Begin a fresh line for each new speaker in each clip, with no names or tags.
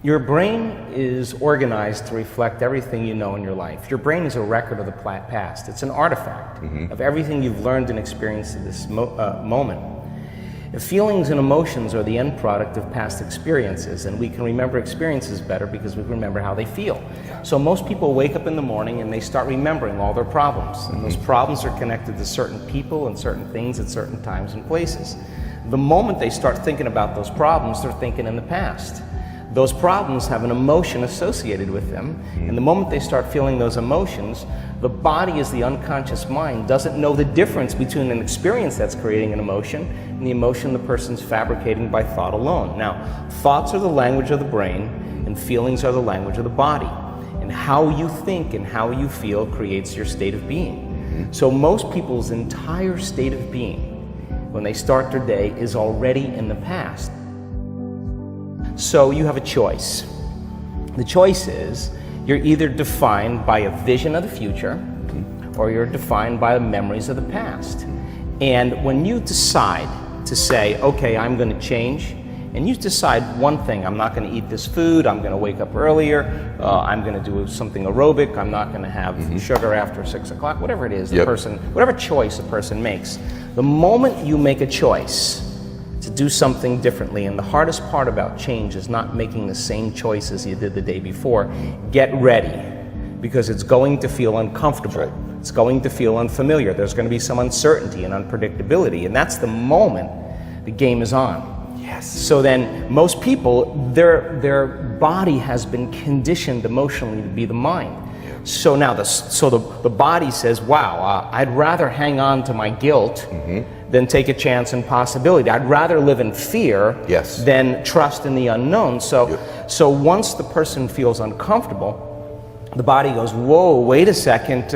Your brain is organized to reflect everything you know in your life. Your brain is a record of the past. It's an artifact of everything you've learned and experienced at this moment. Feelings and emotions are the end product of past experiences, and we can remember experiences better because we remember how they feel. So most people wake up in the morning and they start remembering all their problems, and those problems are connected to certain people and certain things at certain times and places. The moment they start thinking about those problems, they're thinking in the past. Those problems have an emotion associated with them, and the moment they start feeling those emotions, the body, as the unconscious mind, doesn't know the difference between an experience that's creating an emotion and the emotion the person's fabricating by thought alone. Now, thoughts are the language of the brain, and feelings are the language of the body. And how you think and how you feel creates your state of being. So most people's entire state of being, when they start their day, is already in the past. So you have a choice. The choice is you're either defined by a vision of the future or you're defined by the memories of the past. And when you decide to say, okay, I'm going to change, and you decide one thing, I'm not going to eat this food, I'm going to wake up earlier, I'm going to do something aerobic, I'm not going to have sugar after 6 o'clock, whatever it is, the person, whatever choice a person makes. The moment you make a choice to do something differently, and the hardest part about change is not making the same choices you did the day before, get ready, because it's going to feel uncomfortable. It's going to feel unfamiliar. There's going to be some uncertainty and unpredictability, and that's the moment the game is on. Yes. So then most people, their body has been conditioned emotionally to be the mind. So now the body says, wow, I'd rather hang on to my guilt than take a chance and possibility. I'd rather live in fear than trust in the unknown. So once the person feels uncomfortable, the body goes, whoa, wait a second,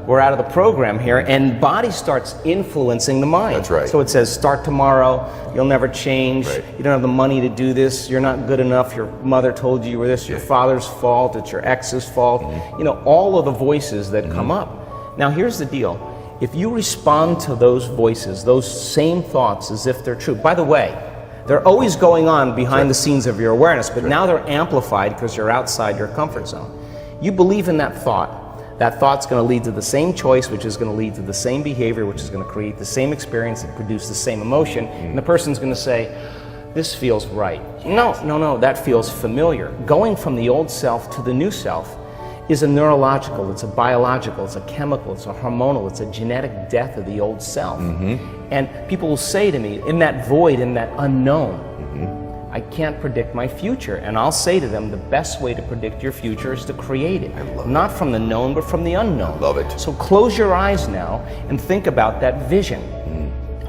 we're out of the program here, and body starts influencing the mind.
That's right.
So it says, start tomorrow, you'll never change, you don't have the money to do this, you're not good enough, your mother told you were this, your father's fault, it's your ex's fault, you know, all of the voices that come up. Now here's the deal, if you respond to those voices, those same thoughts as if they're true, by the way, they're always going on behind the scenes of your awareness, but now they're amplified because you're outside your comfort zone. You believe in that thought's going to lead to the same choice, which is going to lead to the same behavior, which is going to create the same experience and produce the same emotion, and the person's going to say, this feels right. No, that feels familiar. Going from the old self to the new self is a neurological, it's a biological, it's a chemical, it's a hormonal, it's a genetic death of the old self. And people will say to me, in that void, in that unknown, I can't predict my future. And I'll say to them, the best way to predict your future is to create it. Not from the known, but from the unknown.
I love it.
So close your eyes now and think about that vision.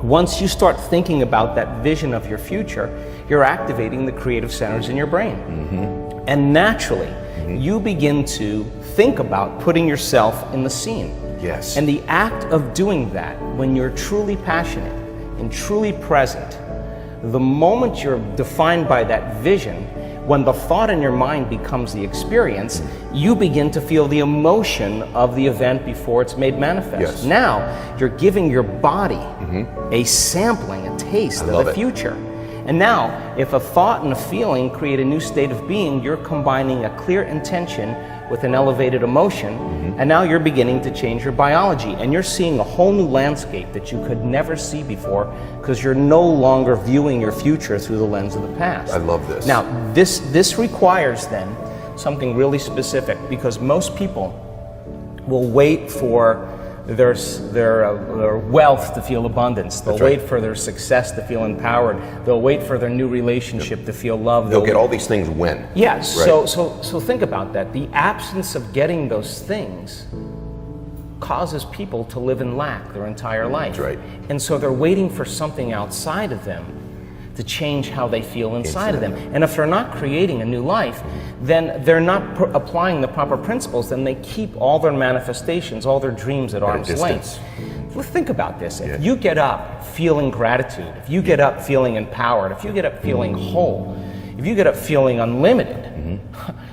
Once you start thinking about that vision of your future, you're activating the creative centers in your brain. And naturally, you begin to think about putting yourself in the scene.
Yes.
And the act of doing that, when you're truly passionate and truly present, the moment you're defined by that vision, when the thought in your mind becomes the experience, you begin to feel the emotion of the event before it's made manifest. Now, you're giving your body a sampling, a taste of the future. And now, if a thought and a feeling create a new state of being, you're combining a clear intention with an elevated emotion, and now you're beginning to change your biology, and you're seeing a whole new landscape that you could never see before because you're no longer viewing your future through the lens of the past.
I love this.
Now, this requires then something really specific, because most people will wait for their wealth to feel abundance. They'll wait for their success to feel empowered. They'll wait for their new relationship to feel loved.
They'll get all these things when.
Yes. So think about that. The absence of getting those things causes people to live in lack their entire life.
That's right.
And so they're waiting for something outside of them to change how they feel inside of them. And if they're not creating a new life, then they're not applying the proper principles, then they keep all their manifestations, all their dreams at arm's length. Well, think about this. If you get up feeling gratitude, if you get up feeling empowered, if you get up feeling whole, if you get up feeling unlimited,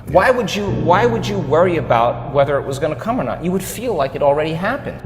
why would you worry about whether it was going to come or not? You would feel like it already happened.